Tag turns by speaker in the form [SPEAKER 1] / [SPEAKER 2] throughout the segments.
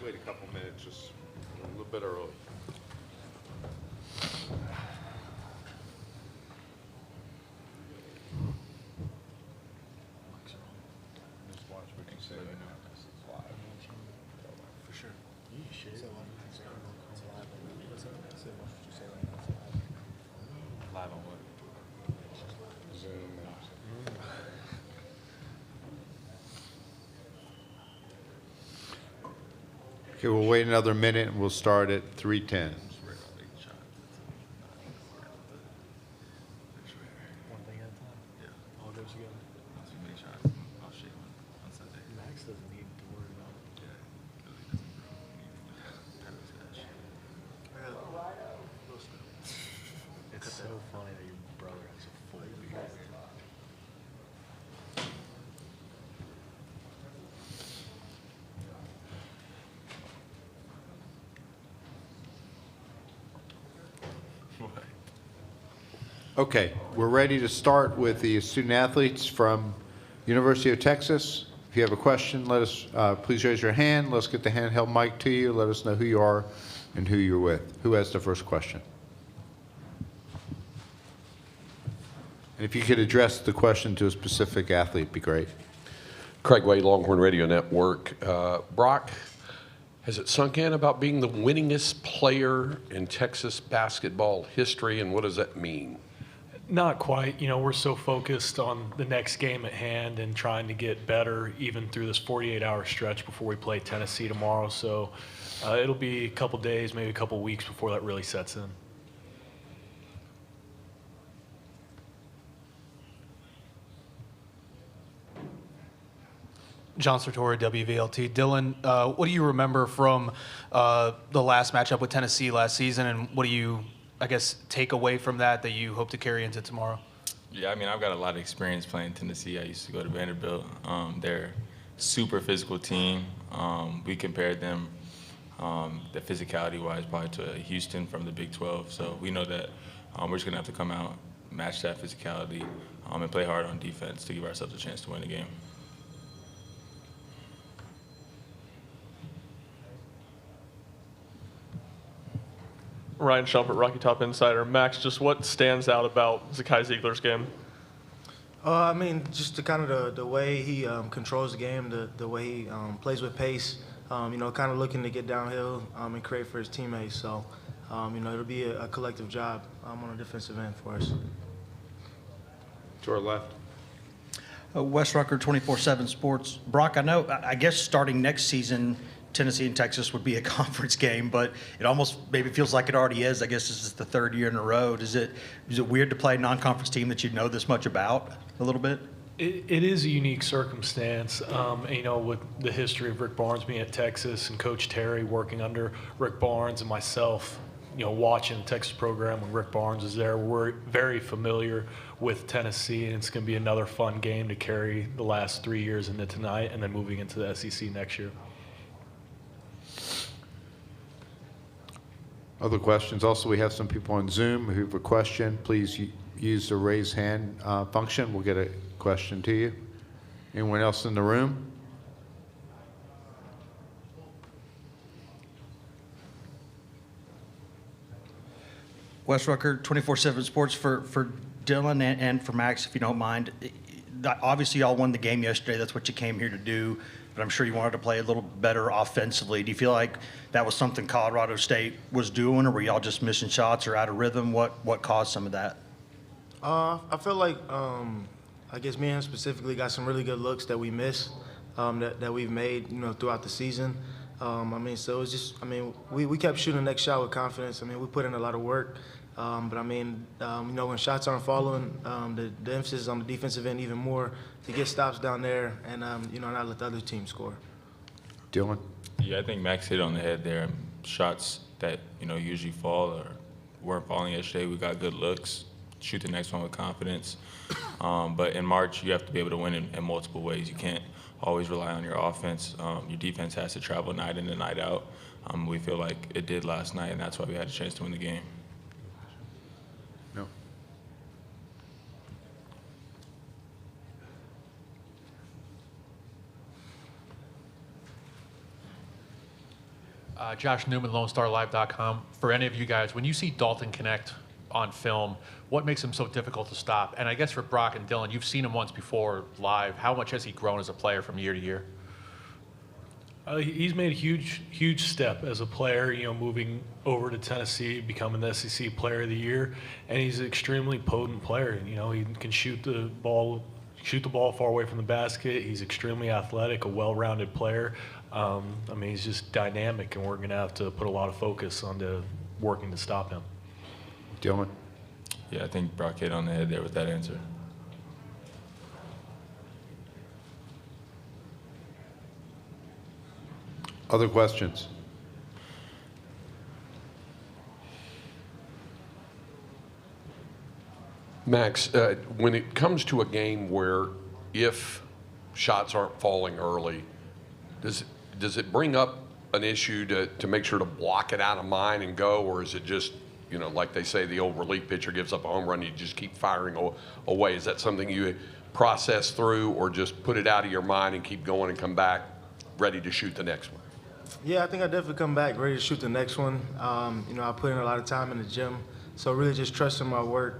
[SPEAKER 1] wait a couple minutes, just a little bit early.
[SPEAKER 2] Just watch what you say. It's live.
[SPEAKER 3] For sure. You should.
[SPEAKER 2] Live on what? Zoom.
[SPEAKER 1] Okay, we'll wait another minute and we'll start at 3:10.
[SPEAKER 3] One thing at a time. Yeah. All goes together.
[SPEAKER 2] Once we make shots, I'll shake on Sunday.
[SPEAKER 3] Max doesn't need to worry about it.
[SPEAKER 2] Yeah, because he doesn't grow. Have his dash.
[SPEAKER 3] It's so funny that your brother has a full beard.
[SPEAKER 1] Okay, we're ready to start with the student athletes from University of Texas. If you have a question, let us please raise your hand. Let's get the handheld mic to you. Let us know who you are and who you're with. Who has the first question? And if you could address the question to a specific athlete, it'd be great.
[SPEAKER 4] Craig Way, Longhorn Radio Network. Brock, has it sunk in about being the winningest player in Texas basketball history, and what does that mean?
[SPEAKER 5] Not quite. You know, we're so focused on the next game at hand and trying to get better even through this 48-hour stretch before we play Tennessee tomorrow. So it'll be a couple days, maybe a couple weeks before that really sets in.
[SPEAKER 6] John Sartori, WVLT. Dylan, what do you remember from the last matchup with Tennessee last season, and what do you, I guess, take away from that you hope to carry into tomorrow?
[SPEAKER 7] Yeah, I mean, I've got a lot of experience playing Tennessee. I used to go to Vanderbilt. They're a super physical team. We compared them, the physicality-wise, probably to Houston from the Big 12. So we know that we're just going to have to come out, match that physicality, and play hard on defense to give ourselves a chance to win the game.
[SPEAKER 8] Ryan Shumpert, Rocky Top Insider. Max, just what stands out about Zakai Ziegler's game?
[SPEAKER 9] I mean, just the way he controls the game, the way he plays with pace, you know, kind of looking to get downhill and create for his teammates. So, you know, it'll be a collective job on the defensive end for us.
[SPEAKER 1] To our left.
[SPEAKER 10] Wes Rucker, 24/7 Sports. Brock, I guess starting next season, Tennessee and Texas would be a conference game, but it almost maybe feels like it already is. I guess this is the third year in a row. Is it weird to play a non-conference team that you know this much about a little bit?
[SPEAKER 5] It is a unique circumstance, you know, with the history of Rick Barnes being at Texas and Coach Terry working under Rick Barnes and myself, you know, watching the Texas program when Rick Barnes is there. We're very familiar with Tennessee, and it's going to be another fun game to carry the last 3 years into tonight and then moving into the SEC next year.
[SPEAKER 1] Other questions? Also, we have some people on Zoom who have a question. Please use the raise hand function. We'll get a question to you. Anyone else in the room?
[SPEAKER 10] Wes Rucker, 24/7 Sports for Dylan and for Max, if you don't mind. Obviously, y'all won the game yesterday. That's what you came here to do. But I'm sure you wanted to play a little better offensively. Do you feel like that was something Colorado State was doing, or were y'all just missing shots or out of rhythm? What caused some of that?
[SPEAKER 9] I feel like, I guess me and him specifically got some really good looks that we missed, that we've made, you know, throughout the season. I mean, so it's just, I mean, we kept shooting the next shot with confidence. I mean, we put in a lot of work. But I mean, you know, when shots aren't falling, the emphasis is on the defensive end even more to get stops down there and, you know, not let the other team score.
[SPEAKER 1] Dylan?
[SPEAKER 7] Yeah, I think Max hit it on the head there. Shots that, you know, usually fall or weren't falling yesterday, we got good looks. Shoot the next one with confidence. But in March, you have to be able to win in multiple ways. You can't always rely on your offense. Your defense has to travel night in and night out. We feel like it did last night, and that's why we had a chance to win the game.
[SPEAKER 1] No.
[SPEAKER 11] Josh Newman, LoneStarLive.com. For any of you guys, when you see Dalton connect on film, what makes him so difficult to stop? And I guess for Brock and Dylan, you've seen him once before live. How much has he grown as a player from year to year?
[SPEAKER 5] He's made a huge step as a player, moving over to Tennessee, becoming the SEC Player of the Year, and he's an extremely potent player. He can shoot the ball far away from the basket. He's extremely athletic, a well-rounded player. He's just dynamic, and we're going to have to put a lot of focus on working to stop him.
[SPEAKER 1] Dylan?
[SPEAKER 7] Yeah, I think Brock hit on the head there with that answer.
[SPEAKER 1] Other questions?
[SPEAKER 4] Max, when it comes to a game where if shots aren't falling early, does it bring up an issue to make sure to block it out of mind and go, or is it just, like they say, the old relief pitcher gives up a home run, you just keep firing away? Is that something you process through, or just put it out of your mind and keep going and come back ready to shoot the next one?
[SPEAKER 9] Yeah, I think I definitely come back ready to shoot the next one. I put in a lot of time in the gym, so really just trusting my work.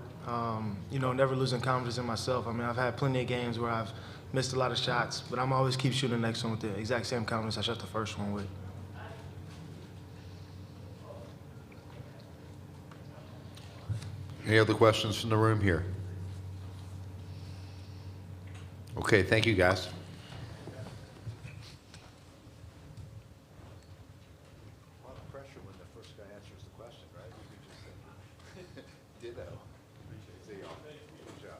[SPEAKER 9] Never losing confidence in myself. I've had plenty of games where I've missed a lot of shots, but I'm always keep shooting the next one with the exact same confidence I shot the first one with.
[SPEAKER 1] Any other questions from the room here? Okay, thank you, guys. A lot of pressure when the first guy answers the question, right? You could just say, ditto. See y'all. Good job.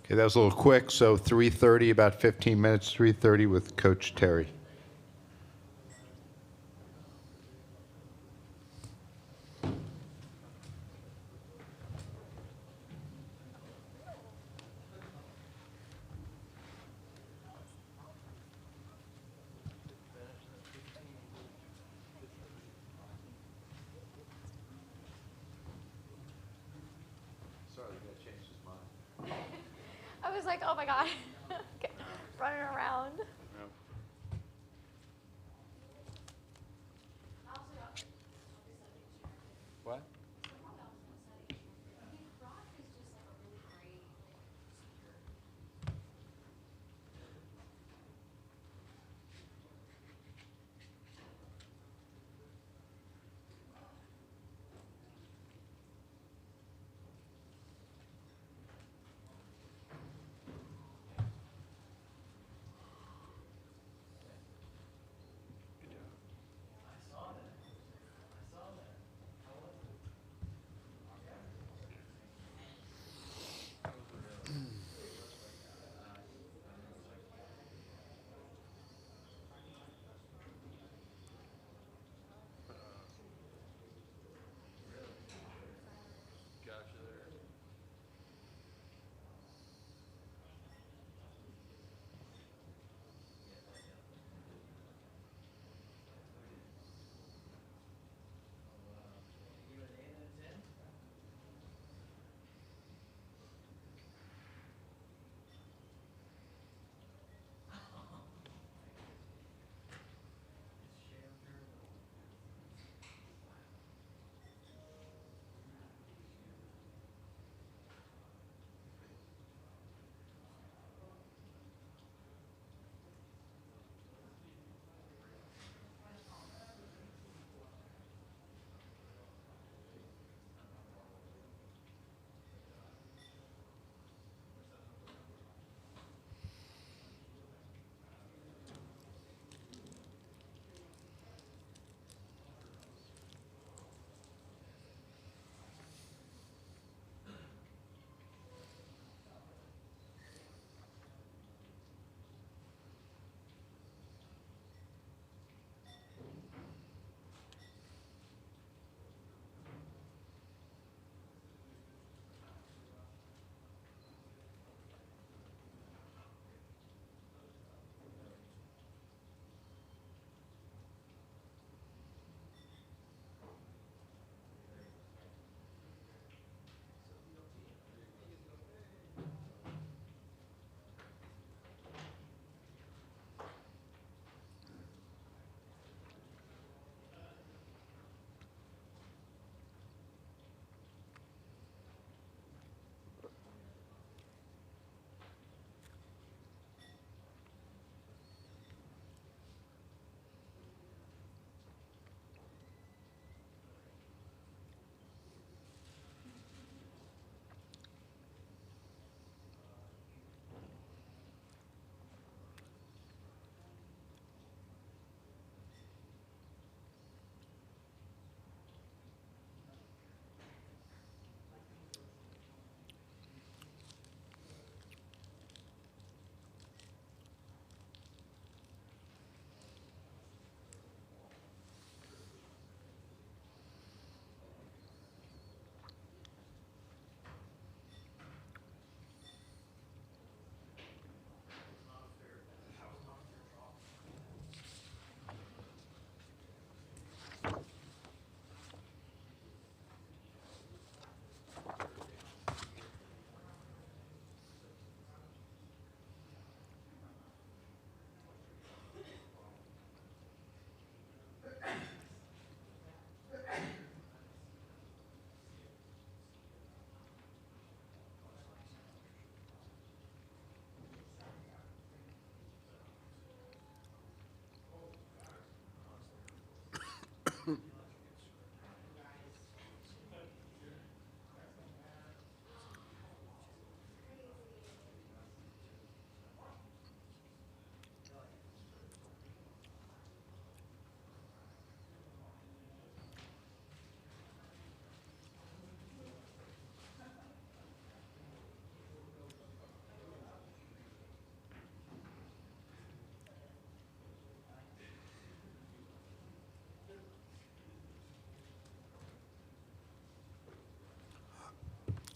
[SPEAKER 1] Okay, that was a little quick, so 3:30, about 15 minutes, 3:30 with Coach Terry. Sorry, we got to change his mind.
[SPEAKER 12] I was like, oh my God, running around.
[SPEAKER 1] What?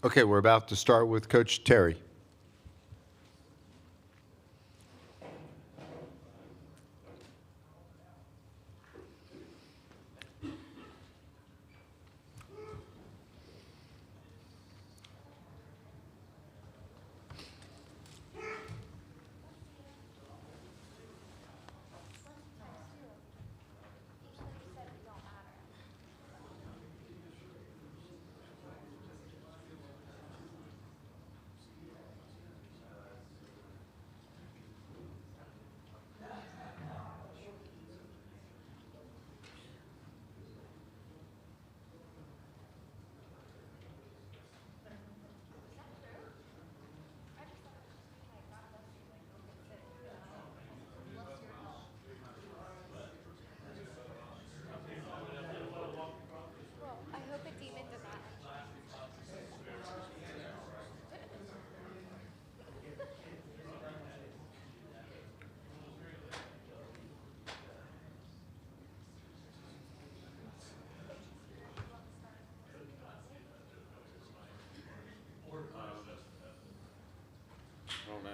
[SPEAKER 1] Okay, we're about to start with Coach Terry.
[SPEAKER 12] Well, I hope it's even to that.
[SPEAKER 1] I don't know.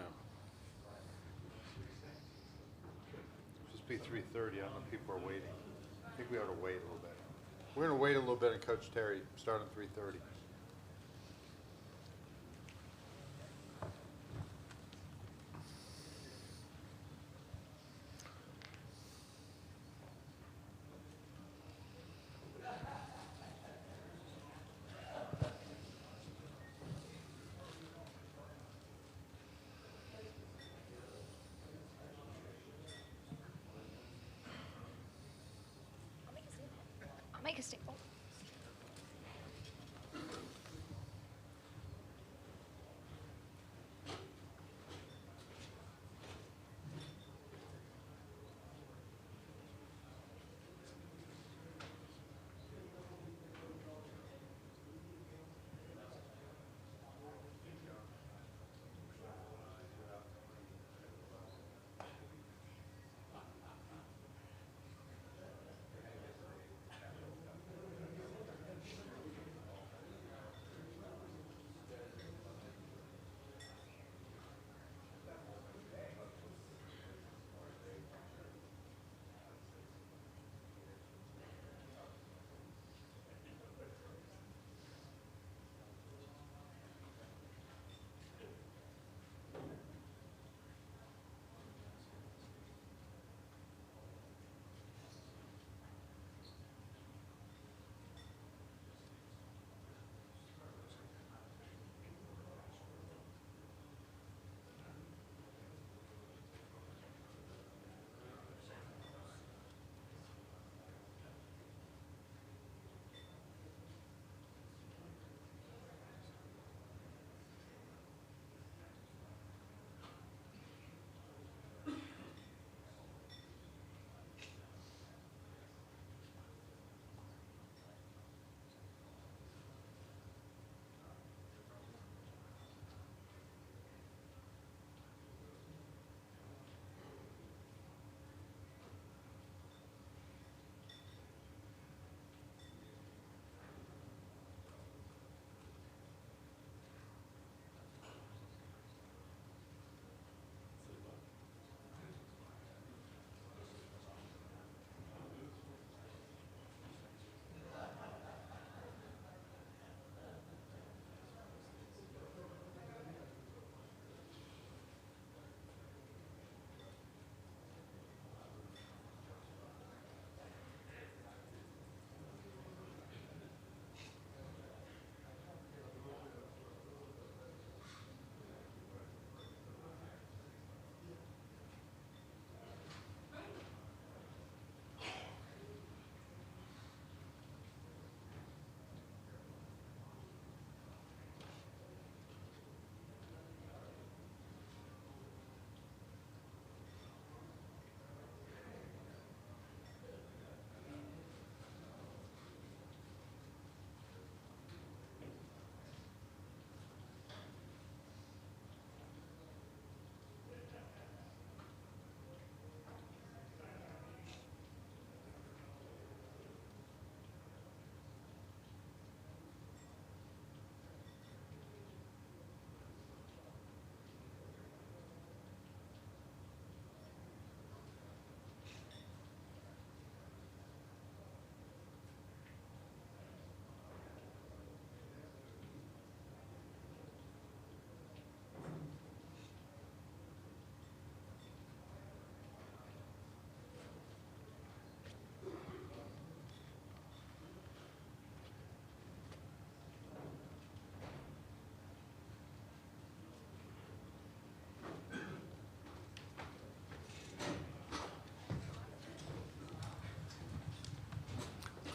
[SPEAKER 1] It's supposed to be 3:30. I don't know if people are waiting. I think we ought to wait a little bit. We're going to wait a little bit and Coach Terry start at 3:30.
[SPEAKER 12] I'll make a staple.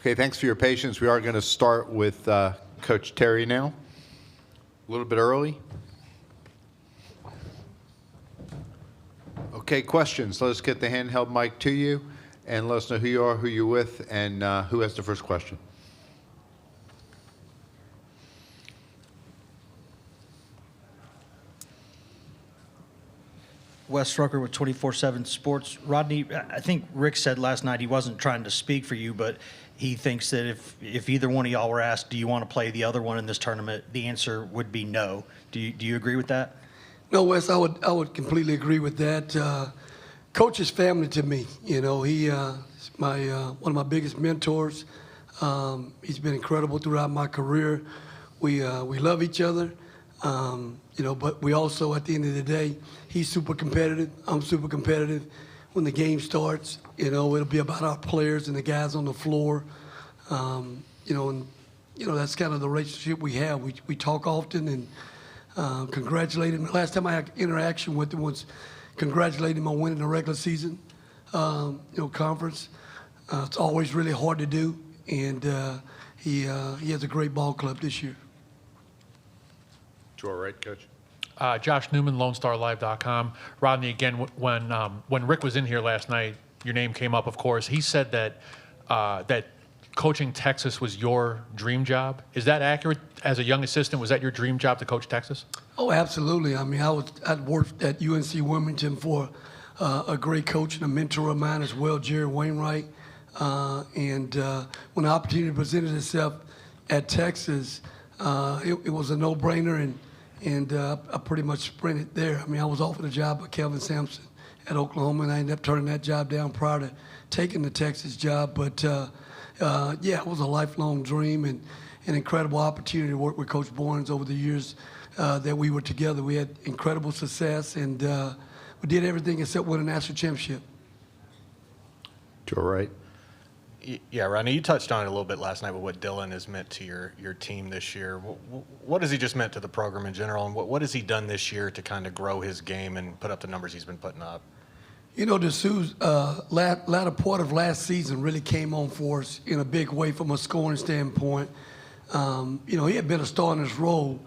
[SPEAKER 1] Okay, thanks for your patience. We are going to start with Coach Terry now. A little bit early. Okay, questions. Let us get the handheld mic to you, and let us know who you are, who you're with, and who has the first question.
[SPEAKER 10] Wes Rucker with 24/7 Sports. Rodney, I think Rick said last night he wasn't trying to speak for you, but he thinks that if either one of y'all were asked, do you want to play the other one in this tournament, the answer would be no. Do you agree with that?
[SPEAKER 13] No, Wes, I would completely agree with that. Coach is family to me. You know, he is one of my biggest mentors. He's been incredible throughout my career. We love each other. You know, but we also, at the end of the day, he's super competitive. I'm super competitive. When the game starts, you know, it'll be about our players and the guys on the floor. You know, and you know that's kind of the relationship we have. We talk often and congratulate him. The last time I had interaction with him was congratulate him on winning the regular season, you know, conference. It's always really hard to do, and he has a great ball club this year.
[SPEAKER 1] To our right, Coach.
[SPEAKER 11] Josh Newman, LoneStarLive.com. Rodney, again, when Rick was in here last night, your name came up, of course. He said that that coaching Texas was your dream job. Is that accurate? As a young assistant, was that your dream job to coach Texas?
[SPEAKER 13] Oh, absolutely. I mean, I'd worked at UNC Wilmington for a great coach and a mentor of mine as well, Jerry Wainwright. And when the opportunity presented itself at Texas, it was a no-brainer, and I pretty much sprinted there. I mean, I was offered a job by Kelvin Sampson at Oklahoma, and I ended up turning that job down prior to taking the Texas job. But, yeah, it was a lifelong dream and an incredible opportunity to work with Coach Barnes over the years that we were together. We had incredible success, and we did everything except win a national championship.
[SPEAKER 1] To our right.
[SPEAKER 3] Yeah, Rodney, you touched on it a little bit last night with what Dylan has meant to your team this year. What has he just meant to the program in general, and what has he done this year to kind of grow his game and put up the numbers he's been putting up?
[SPEAKER 13] You know, Dessou's latter part of last season really came on for us in a big way from a scoring standpoint. You know, he had been a star in his role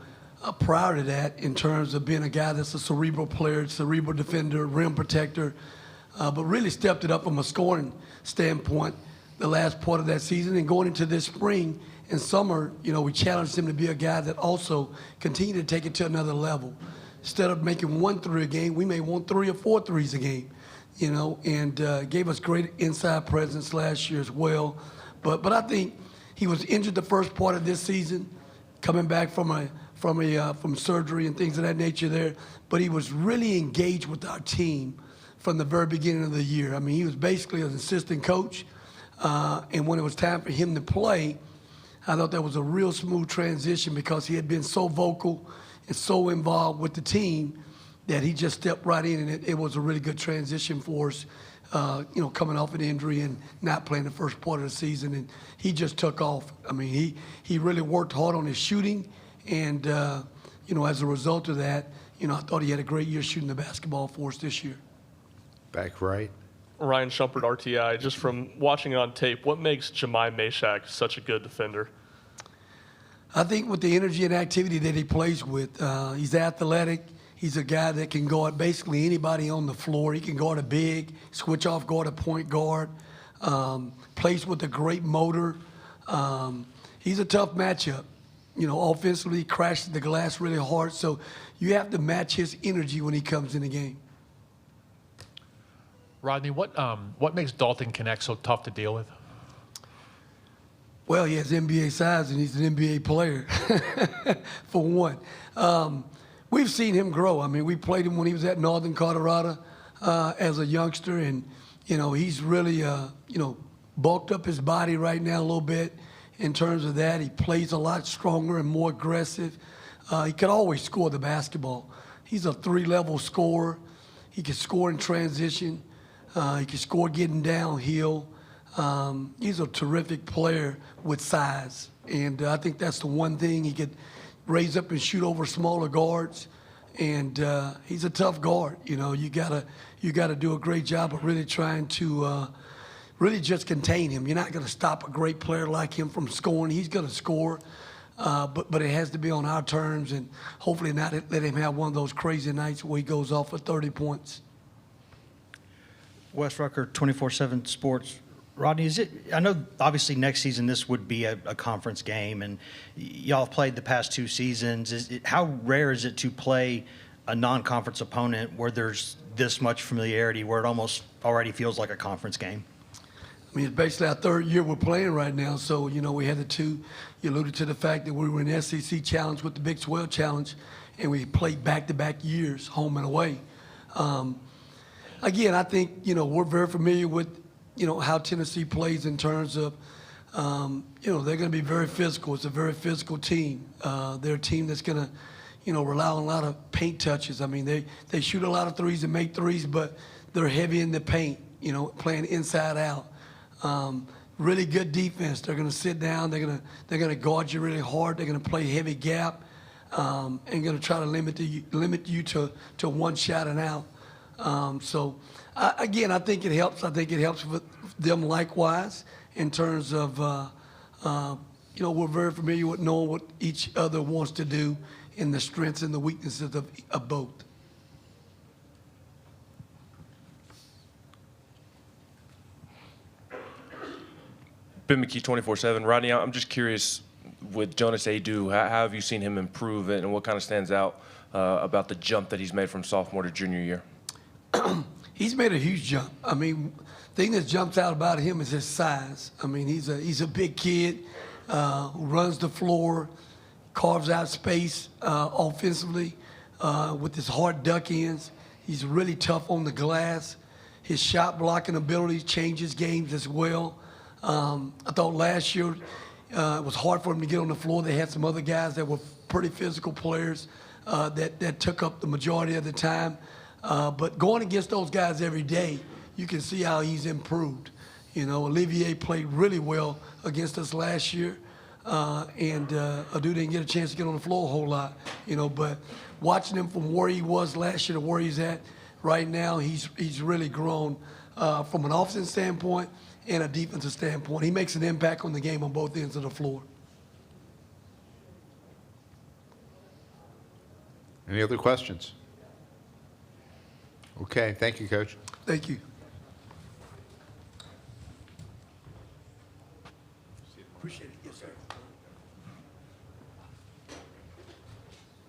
[SPEAKER 13] prior to that in terms of being a guy that's a cerebral player, cerebral defender, rim protector, but really stepped it up from a scoring standpoint the last part of that season. And going into this spring and summer, you know, we challenged him to be a guy that also continued to take it to another level. Instead of making 1 3 a game, we made 1 3 or 4 threes a game, you know, and gave us great inside presence last year as well. But I think he was injured the first part of this season, coming back from surgery and things of that nature there. But he was really engaged with our team from the very beginning of the year. I mean, he was basically an assistant coach. And when it was time for him to play, I thought that was a real smooth transition because he had been so vocal and so involved with the team that he just stepped right in, and it was a really good transition for us, you know, coming off an injury and not playing the first part of the season. And he just took off. I mean, he really worked hard on his shooting, and, you know, as a result of that, you know, I thought he had a great year shooting the basketball for us this year.
[SPEAKER 1] Back right.
[SPEAKER 8] Ryan Shumpert, RTI. Just from watching it on tape, what makes Jemai Mashak such a good defender?
[SPEAKER 13] I think with the energy and activity that he plays with, he's athletic. He's a guy that can guard basically anybody on the floor. He can guard a big, switch off guard, a point guard, plays with a great motor. He's a tough matchup. You know, offensively, he crashes the glass really hard, so you have to match his energy when he comes in the game.
[SPEAKER 11] Rodney, what makes Dalton Connect so tough to deal with?
[SPEAKER 13] Well, he has NBA size, and he's an NBA player, for one. We've seen him grow. I mean, we played him when he was at Northern Colorado as a youngster, and, you know, he's really, you know, bulked up his body right now a little bit in terms of that. He plays a lot stronger and more aggressive. He could always score the basketball. He's a 3-level scorer. He can score in transition. He can score getting downhill. He's a terrific player with size, and I think that's the one thing. He could raise up and shoot over smaller guards, and he's a tough guard. You know, you gotta do a great job of really trying to really just contain him. You're not going to stop a great player like him from scoring. He's going to score, but it has to be on our terms, and hopefully not let him have one of those crazy nights where he goes off for 30 points.
[SPEAKER 10] Wes Rucker, 24/7 Sports. Rodney, I know obviously next season this would be a conference game, and y'all have played the past 2 seasons. How rare is it to play a non-conference opponent where there's this much familiarity, where it almost already feels like a conference game?
[SPEAKER 13] I mean, it's basically our 3rd year we're playing right now. So, we had the 2. You alluded to the fact that we were in the SEC Challenge with the Big 12 Challenge, and we played back-to-back years, home and away. Again, I think, we're very familiar with, how Tennessee plays in terms of, they're going to be very physical. It's a very physical team. They're a team that's going to, rely on a lot of paint touches. I mean, they shoot a lot of threes and make threes, but they're heavy in the paint, playing inside out. Really good defense. They're going to sit down. They're going to guard you really hard. They're going to play heavy gap, and going to try to limit you to one shot and out. Again, I think it helps. I think it helps with them likewise in terms of, we're very familiar with knowing what each other wants to do and the strengths and the weaknesses of both.
[SPEAKER 14] Ben McKee, 24/7. Rodney, I'm just curious, with Jonas Adu, how have you seen him improve, and what kind of stands out about the jump that he's made from sophomore to junior year?
[SPEAKER 13] He's made a huge jump. I mean, the thing that jumps out about him is his size. I mean, he's a big kid who runs the floor, carves out space offensively with his hard duck ends. He's really tough on the glass. His shot blocking ability changes games as well. I thought last year it was hard for him to get on the floor. They had some other guys that were pretty physical players that took up the majority of the time. But going against those guys every day, you can see how he's improved. Olivier played really well against us last year, and Adu didn't get a chance to get on the floor a whole lot. But watching him from where he was last year to where he's at right now, he's really grown from an offensive standpoint and a defensive standpoint. He makes an impact on the game on both ends of the floor.
[SPEAKER 1] Any other questions? Okay, thank you, Coach.
[SPEAKER 13] Thank you. Appreciate it. Yes, sir.